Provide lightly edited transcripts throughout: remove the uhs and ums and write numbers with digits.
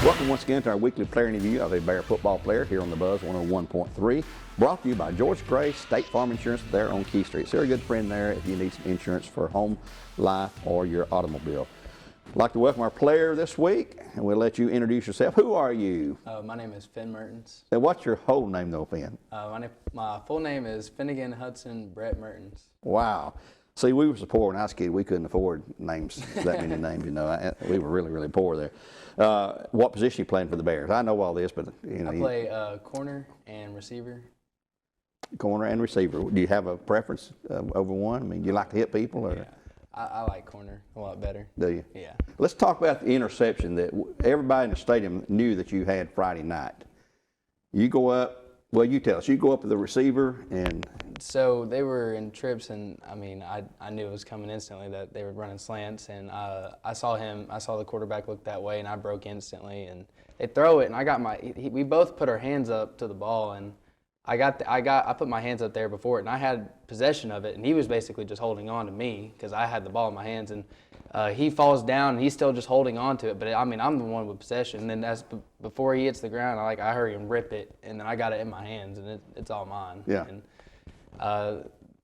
Welcome once again to our weekly player review of a Bear football player here on the Buzz 101.3. Brought to you by George Gray State Farm Insurance there on Key Street. So you're a good friend there if you need some insurance for home, life, or your automobile. I'd like to welcome our player this week, and we'll let you introduce yourself. Who are you? My name is Finn Mertens. And what's your whole name though, Finn? My full name is Finnegan Hudson Brett Mertens. Wow. See, we were so poor when I was a kid, we couldn't afford names, that many names, you know. We were really, really poor there. What position you playing for the Bears? I know all this, but you know. I play corner and receiver. Corner and receiver. Do you have a preference over one? I mean, do you like to hit people? Or? Yeah, I like corner a lot better. Do you? Yeah. Let's talk about the interception that everybody in the stadium knew that you had Friday night. You go up, well, you tell us, you go up to the receiver and... So they were in trips, and I mean, I knew it was coming instantly that they were running slants, and I saw the quarterback look that way, and I broke instantly, and they throw it, and I got we both put our hands up to the ball, and I put my hands up there before it, and I had possession of it, and he was basically just holding on to me because I had the ball in my hands, and he falls down, and he's still just holding on to it. But I mean, I'm the one with possession, and then before he hits the ground, I hurry and rip it, and then I got it in my hands, and it's all mine. Yeah. And,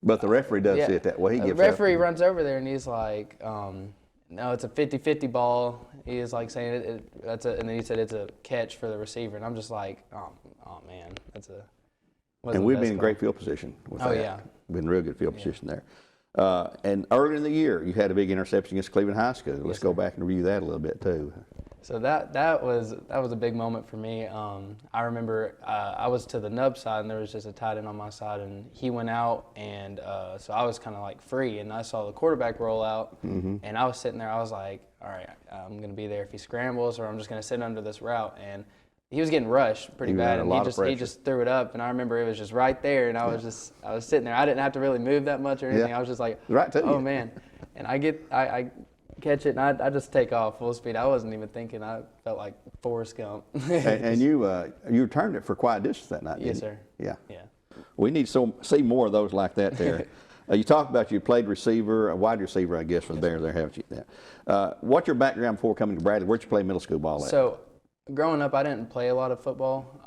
but the referee does see it that way. The referee runs over there, and he's like, no, it's a 50-50 ball. He is like saying and then he said it's a catch for the receiver, and I'm just like, oh man, that's a. And we've been in great field position with that. Oh, yeah. Been in real good field position there. And earlier in the year, you had a big interception against Cleveland High School. Let's go back and review that a little bit too. So that was a big moment for me. I remember I was to the nub side, and there was just a tight end on my side, and he went out, and so I was kind of like free, and I saw the quarterback roll out, and I was sitting there. I was like, all right, I'm going to be there if he scrambles, or I'm just going to sit under this route. And he was getting rushed pretty bad, and he just threw it up, and I remember it was just right there, and I was sitting there. I didn't have to really move that much or anything. I was just like, oh man, and I catch it, and I just take off full speed. I wasn't even thinking. I felt like Forrest Gump. and you returned it for quite a distance that night. Yes, sir. Yeah. Yeah. We need to see more of those like that there. You talked about you played receiver, a wide receiver, I guess, for the Bears there, haven't you? Yeah. What's your background before coming to Bradley? Where'd you play middle school ball at? So, growing up, I didn't play a lot of football.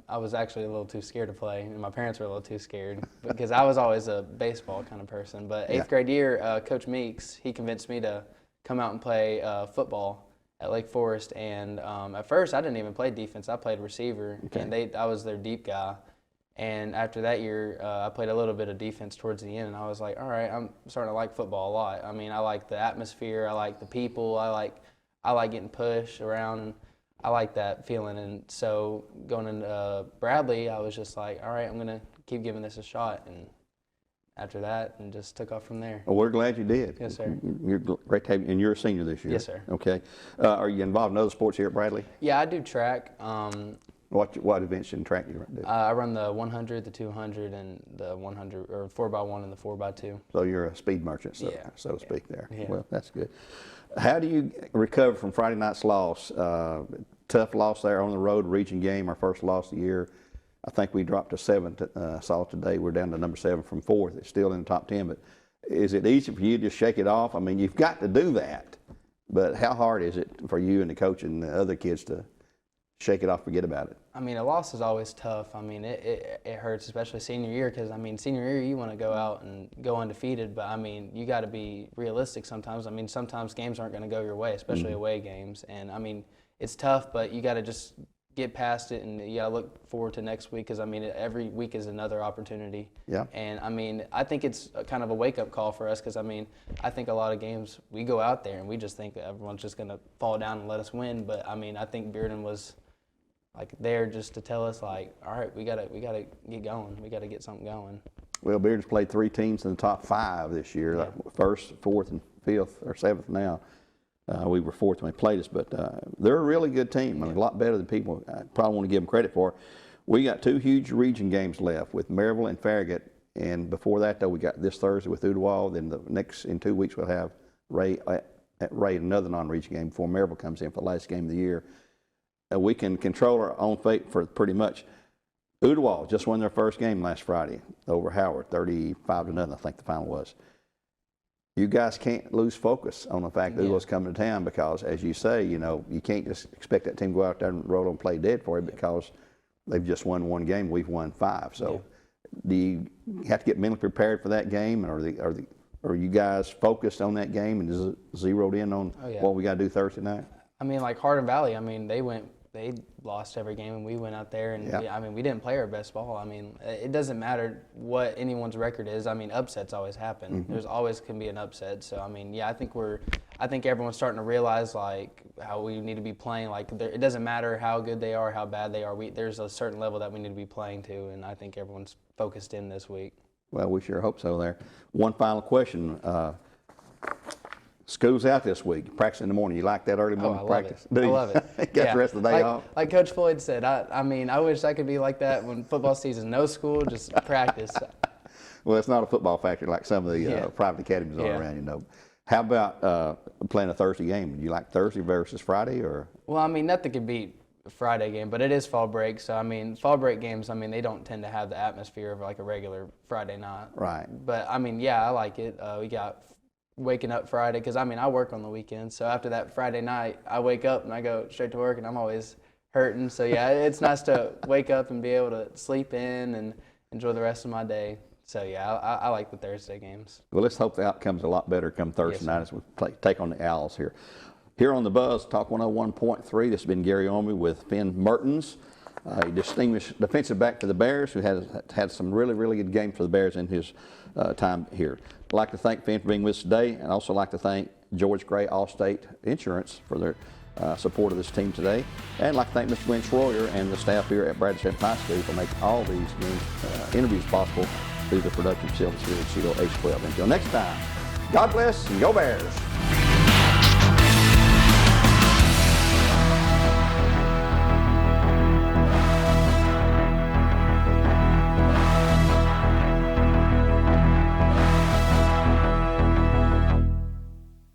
I was actually a little too scared to play, and my parents were a little too scared because I was always a baseball kind of person. But eighth grade year, Coach Meeks, he convinced me to come out and play football at Lake Forest. And at first, I didn't even play defense. I played receiver, and I was their deep guy. And after that year, I played a little bit of defense towards the end, and I was like, all right, I'm starting to like football a lot. I mean, I like the atmosphere. I like the people. I like getting pushed around. And I like that feeling. And so going into Bradley, I was just like, all right, I'm going to keep giving this a shot. And after that, and just took off from there. Well, we're glad you did. Yes, sir. You're great to have you, and you're a senior this year. Yes, sir. Okay. Are you involved in other sports here at Bradley? Yeah, I do track. What events in track do you do? I run the 100, the 200, and the 100, or 4x1 and the 4x2. So you're a speed merchant, so to speak there. Yeah. Well, that's good. How do you recover from Friday night's loss? Tough loss there on the road, region game, our first loss of the year. I think we dropped to 7th. Saw today we're down to number 7 from 4th. It's still in the top 10, but is it easy for you to just shake it off? I mean, you've got to do that, but how hard is it for you and the coach and the other kids to shake it off, forget about it? I mean, a loss is always tough. I mean, it hurts, especially senior year, because, I mean, senior year you want to go out and go undefeated, but, I mean, you got to be realistic sometimes. I mean, sometimes games aren't going to go your way, especially away games. And, I mean, it's tough, but you got to just get past it, and you got to look forward to next week, because, I mean, every week is another opportunity. Yeah. And, I mean, I think it's kind of a wake-up call for us, because, I mean, I think a lot of games we go out there and we just think that everyone's just going to fall down and let us win. But, I mean, I think Bearden was there just to tell us, like, all right, we gotta get going. We gotta get something going. Well, Bearden's played 3 teams in the top 5 this year. Yeah. First, 4th, and 5th, or 7th now. We were 4th when they played us, but they're a really good team. I mean, a lot better than people probably want to give them credit for. We got 2 huge region games left with Maryville and Farragut, and before that, though, we got this Thursday with Ooltewah. Then in 2 weeks we'll have Ray another non-region game before Maryville comes in for the last game of the year. We can control our own fate for pretty much. Ooltewah just won their first game last Friday over Howard, 35-0, I think the final was. you guys can't lose focus on the fact that Yeah. Ooltewah's coming to town, because, as you say, you know, you can't just expect that team to go out there and roll and play dead for you, because they've just won one game, we've won 5. So do you have to get mentally prepared for that game, and are you guys focused on that game and zeroed in on what we got to do Thursday night? I mean, like Hardin Valley, I mean, they lost every game, and we went out there, and I mean, we didn't play our best ball. I mean, it doesn't matter what anyone's record is. I mean, upsets always happen. There's always can be an upset. So I mean, yeah, I think everyone's starting to realize like how we need to be playing. Like it doesn't matter how good they are, how bad they are. There's a certain level that we need to be playing to, and I think everyone's focused in this week. Well, we sure hope so there. One final question. School's out this week. Practice in the morning. You like that early morning practice? I love it. Got the rest of the day off? Like Coach Floyd said, I mean, I wish I could be like that when football season, no school, just practice. Well, it's not a football factory like some of the private academies are around, you know. How about playing a Thursday game? Do you like Thursday versus Friday, or? Well, I mean, nothing could beat a Friday game, but it is fall break. So, I mean, fall break games, I mean, they don't tend to have the atmosphere of like a regular Friday night. Right. But, I mean, yeah, I like it. We got waking up Friday, because, I mean, I work on the weekends. So after that Friday night, I wake up and I go straight to work, and I'm always hurting. So, yeah, it's nice to wake up and be able to sleep in and enjoy the rest of my day. So, yeah, I like the Thursday games. Well, let's hope the outcome's a lot better come Thursday night as we take on the Owls here. Here on the Buzz, Talk 101.3, this has been Gary Ownbey with Finn Mertens, a distinguished defensive back for the Bears who has had some really, really good games for the Bears in his time here. I'd like to thank Finn for being with us today, and also like to thank George Gray Allstate Insurance for their support of this team today. And I'd like to thank Mr. Glenn Schroyer and the staff here at Bradley High School for making all these interviews possible through the production facilities here at CEDO H12. Until next time, God bless and go Bears.